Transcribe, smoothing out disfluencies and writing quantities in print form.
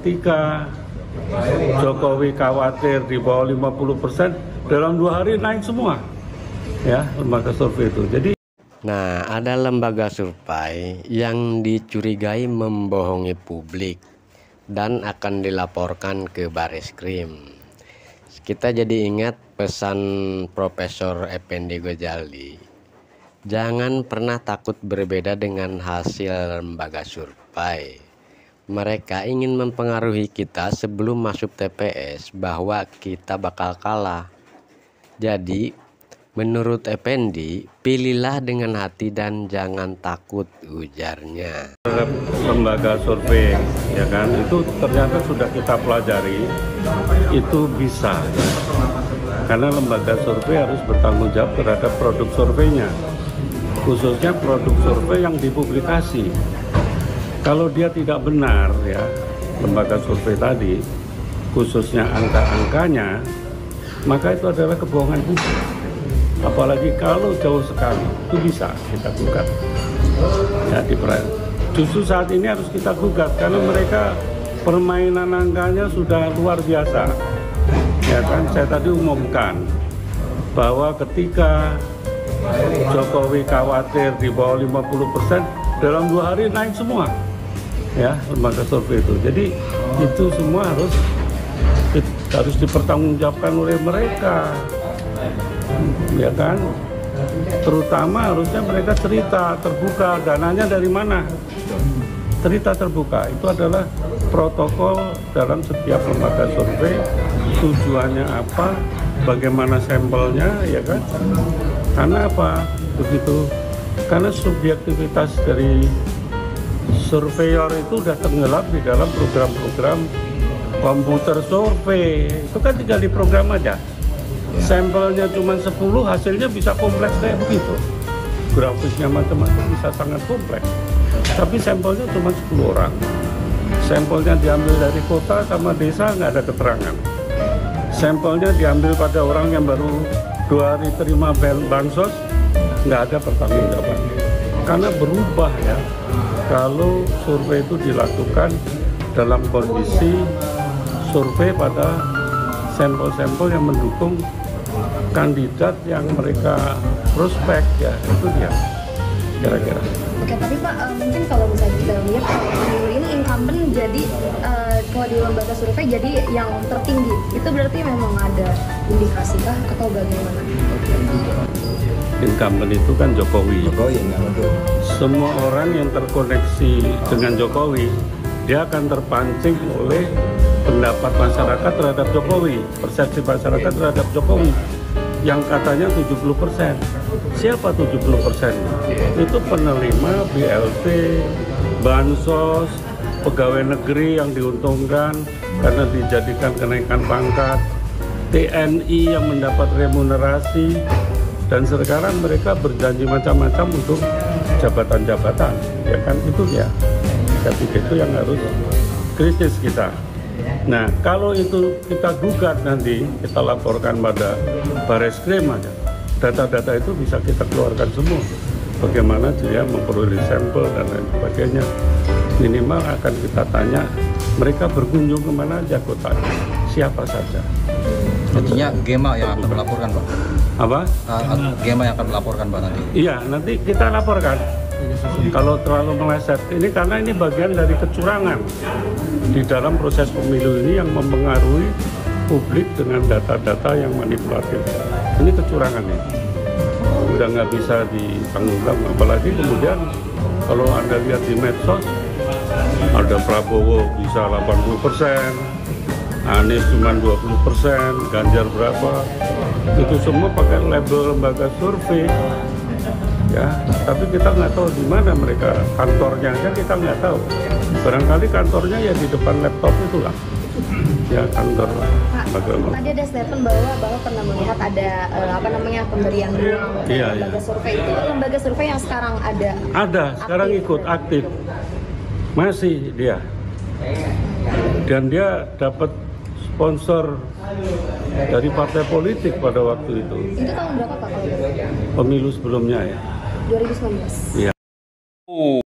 ketika Jokowi khawatir di bawah 50%, dalam 2 hari naik semua, ya, lembaga survei itu. Jadi, nah, ada lembaga survei yang dicurigai membohongi publik dan akan dilaporkan ke Bareskrim. Kita jadi ingat pesan Profesor Effendi Ghazali, jangan pernah takut berbeda dengan hasil lembaga survei. Mereka ingin mempengaruhi kita sebelum masuk TPS bahwa kita bakal kalah. Jadi menurut Effendi, pilihlah dengan hati dan jangan takut, ujarnya. Lembaga survei, ya kan, itu ternyata sudah kita pelajari, itu bisa. Karena lembaga survei harus bertanggung jawab terhadap produk surveinya, khususnya produk survei yang dipublikasi. Kalau dia tidak benar, ya, lembaga survei tadi, khususnya angka-angkanya, maka itu adalah kebohongan publik. Apalagi kalau jauh sekali, itu bisa kita gugat. Ya, justru saat ini harus kita gugat karena mereka permainan angkanya sudah luar biasa. Ya kan, saya tadi umumkan bahwa ketika Jokowi khawatir di bawah 50%, dalam 2 hari naik semua, ya, lembaga survei itu. Jadi itu semua harus dipertanggungjawabkan oleh mereka, ya kan. Terutama harusnya mereka cerita terbuka, dananya dari mana, cerita terbuka. Itu adalah protokol dalam setiap lembaga survei, tujuannya apa, bagaimana sampelnya, ya kan. Karena apa begitu? Karena subjektivitas dari surveyor itu sudah tenggelam di dalam program-program komputer survei. Itu kan tinggal diprogram aja. Sampelnya cuma 10, hasilnya bisa kompleks kayak begitu. Grafisnya macam-macam bisa sangat kompleks. Tapi sampelnya cuma 10 orang. Sampelnya diambil dari kota sama desa, nggak ada keterangan. Sampelnya diambil pada orang yang baru 2 hari terima bansos, nggak ada pertanggungjawaban. Karena berubah, ya, kalau survei itu dilakukan dalam kondisi survei pada sampel-sampel yang mendukung kandidat yang mereka prospek, ya, itu dia kira-kira. Oke, tapi Pak, mungkin kalau misalnya kita lihat pemilu ini incumbent jadi kalau di lembaga survei jadi yang tertinggi, itu berarti memang ada indikasi kah atau bagaimana? Incumbent itu kan Jokowi. Semua orang yang terkoneksi dengan Jokowi, dia akan terpancing oleh pendapat masyarakat terhadap Jokowi, persepsi masyarakat terhadap Jokowi yang katanya 70%. Siapa 70%? Itu penerima BLT, bansos, pegawai negeri yang diuntungkan karena dijadikan kenaikan pangkat, TNI yang mendapat remunerasi, dan sekarang mereka berjanji macam-macam untuk jabatan-jabatan, ya kan, itu ya. Ketika itu yang harus kritis kita. Nah, kalau itu kita gugat nanti, kita laporkan pada Bareskrim aja. Data-data itu bisa kita keluarkan semua. Bagaimana dia memperoleh sampel dan lain sebagainya. Minimal akan kita tanya, mereka berkunjung kemana aja kotanya, siapa saja. Artinya Gema yang akan melaporkan, Pak? Apa? Gema yang akan melaporkan, Pak, nanti? Iya, nanti kita laporkan. Kalau terlalu meleset, ini karena ini bagian dari kecurangan di dalam proses pemilu ini yang mempengaruhi publik dengan data-data yang manipulatif. Ini kecurangan ya, udah nggak bisa ditanggungjawab. Apalagi kemudian kalau Anda lihat di medsos, ada Prabowo bisa 80%, Anies cuma 20%, Ganjar berapa, itu semua pakai label lembaga survei. Ya, tapi kita nggak tahu di mana mereka kantornya aja, kita nggak tahu. Barangkali kantornya ya di depan laptop itulah, ya, kantor. Pak, tadi ada statement bahwa pernah melihat ada pemberian uang lembaga survei. Itu lembaga survei yang sekarang ada sekarang ikut aktif, masih dia, dan dia dapat sponsor dari partai politik pada waktu itu. Itu tahun berapa, Pak? Pemilu sebelumnya, ya. 2019. Iya.